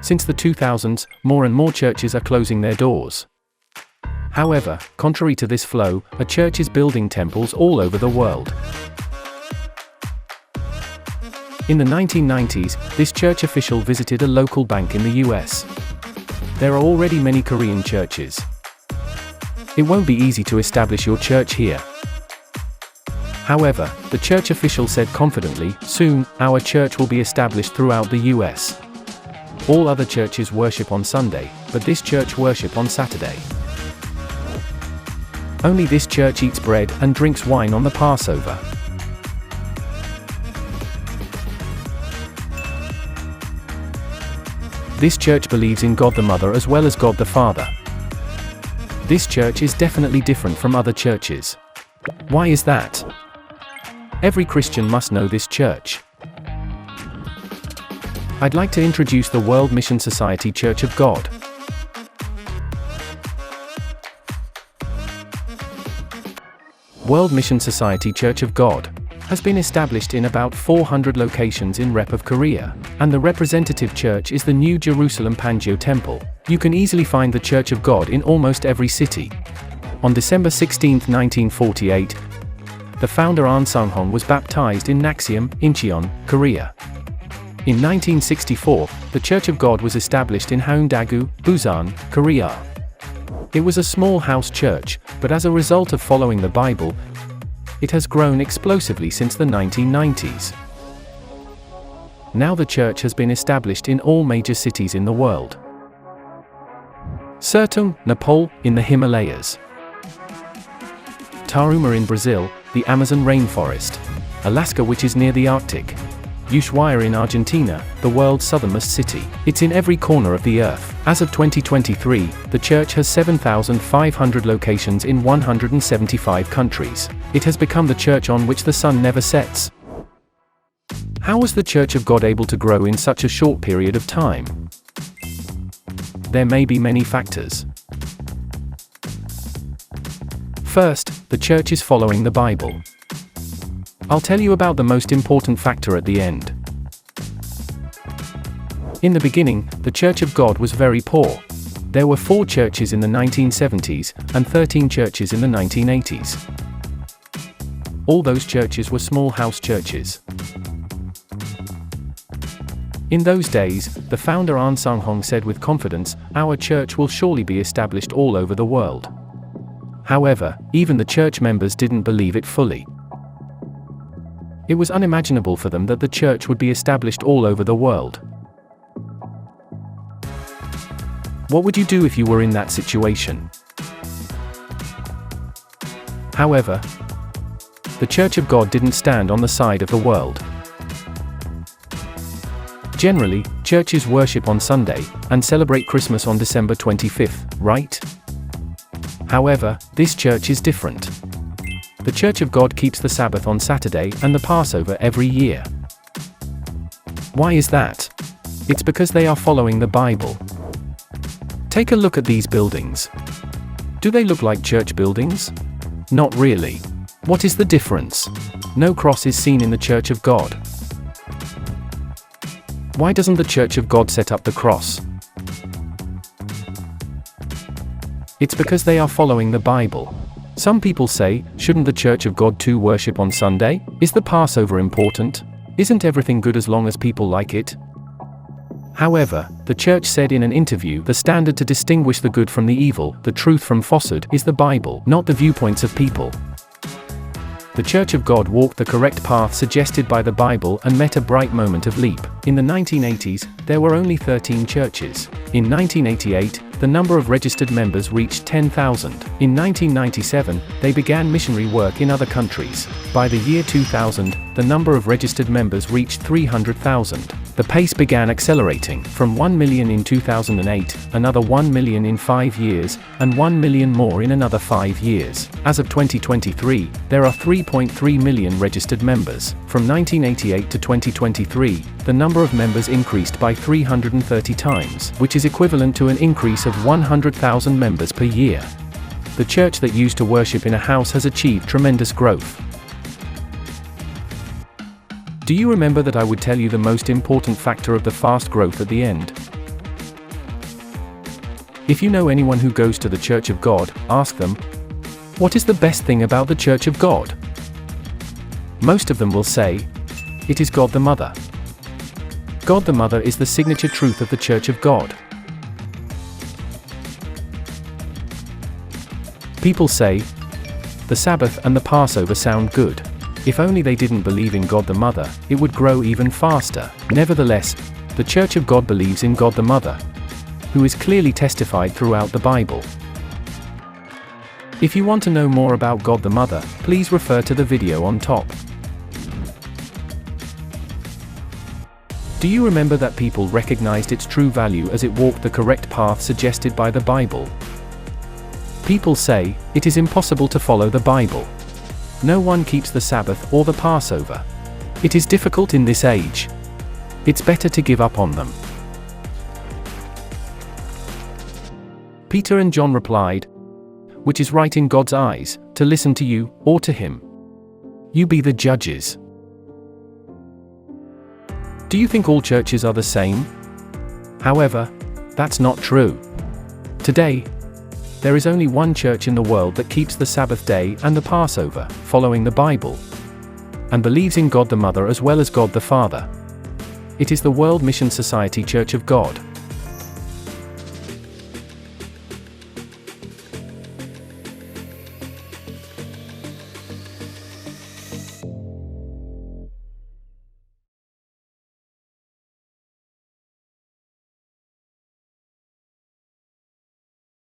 Since the 2000s, more and more churches are closing their doors. However, contrary to this flow, a church is building temples all over the world. In the 1990s, this church official visited a local bank in the US. There are already many Korean churches. It won't be easy to establish your church here. However, the church official said confidently, soon, our church will be established throughout the US. All other churches worship on Sunday, but this church worship on Saturday. Only this church eats bread and drinks wine on the Passover. This church believes in God the Mother as well as God the Father. This church is definitely different from other churches. Why is that? Every Christian must know this church. I'd like to introduce the World Mission Society Church of God. World Mission Society Church of God has been established in about 400 locations in Rep of Korea, and the representative church is the New Jerusalem Pangyo Temple. You can easily find the Church of God in almost every city. On December 16, 1948, the founder An Sung-hong was baptized in Naxium, Incheon, Korea. In 1964, the Church of God was established in Haeundaegu, Busan, Korea. It was a small house church, but as a result of following the Bible, it has grown explosively since the 1990s. Now the church has been established in all major cities in the world. Sertung, Nepal, in the Himalayas. Taruma in Brazil, the Amazon rainforest. Alaska, which is near the Arctic. Ushuaia in Argentina, the world's southernmost city. It's in every corner of the earth. As of 2023, the church has 7,500 locations in 175 countries. It has become the church on which the sun never sets. How was the Church of God able to grow in such a short period of time? There may be many factors. First, the church is following the Bible. I'll tell you about the most important factor at the end. In the beginning, the Church of God was very poor. There were 4 churches in the 1970s, and 13 churches in the 1980s. All those churches were small house churches. In those days, the founder An Sung-hong said with confidence, our church will surely be established all over the world. However, even the church members didn't believe it fully. It was unimaginable for them that the church would be established all over the world. What would you do if you were in that situation? However, the Church of God didn't stand on the side of the world. Generally, churches worship on Sunday and celebrate Christmas on December 25th, right? However, this church is different. The Church of God keeps the Sabbath on Saturday and the Passover every year. Why is that? It's because they are following the Bible. Take a look at these buildings. Do they look like church buildings? Not really. What is the difference? No cross is seen in the Church of God. Why doesn't the Church of God set up the cross? It's because they are following the Bible. Some people say, shouldn't the Church of God too worship on Sunday? Is the Passover important? Isn't everything good as long as people like it? However, the church said in an interview, the standard to distinguish the good from the evil, the truth from falsehood, is the Bible, not the viewpoints of people. The Church of God walked the correct path suggested by the Bible and met a bright moment of leap. In the 1980s, there were only 13 churches. In 1988, the number of registered members reached 10,000. In 1997, they began missionary work in other countries. By the year 2000, the number of registered members reached 300,000. The pace began accelerating, from 1 million in 2008, another 1 million in 5 years, and 1 million more in another 5 years. As of 2023, there are 3.3 million registered members. From 1988 to 2023, the number of members increased by 330 times, which is equivalent to an increase of 100,000 members per year. The church that used to worship in a house has achieved tremendous growth. Do you remember that I would tell you the most important factor of the fast growth at the end? If you know anyone who goes to the Church of God, ask them, what is the best thing about the Church of God? Most of them will say, it is God the Mother. God the Mother is the signature truth of the Church of God. People say, the Sabbath and the Passover sound good. If only they didn't believe in God the Mother, it would grow even faster. Nevertheless, the Church of God believes in God the Mother, who is clearly testified throughout the Bible. If you want to know more about God the Mother, please refer to the video on top. Do you remember that people recognized its true value as it walked the correct path suggested by the Bible? People say, it is impossible to follow the Bible. No one keeps the Sabbath or the Passover. It is difficult in this age. It's better to give up on them. Peter and John replied, which is right in God's eyes, to listen to you, or to him? You be the judges. Do you think all churches are the same? However, that's not true. Today, there is only one church in the world that keeps the Sabbath day and the Passover, following the Bible, and believes in God the Mother as well as God the Father. It is the World Mission Society Church of God.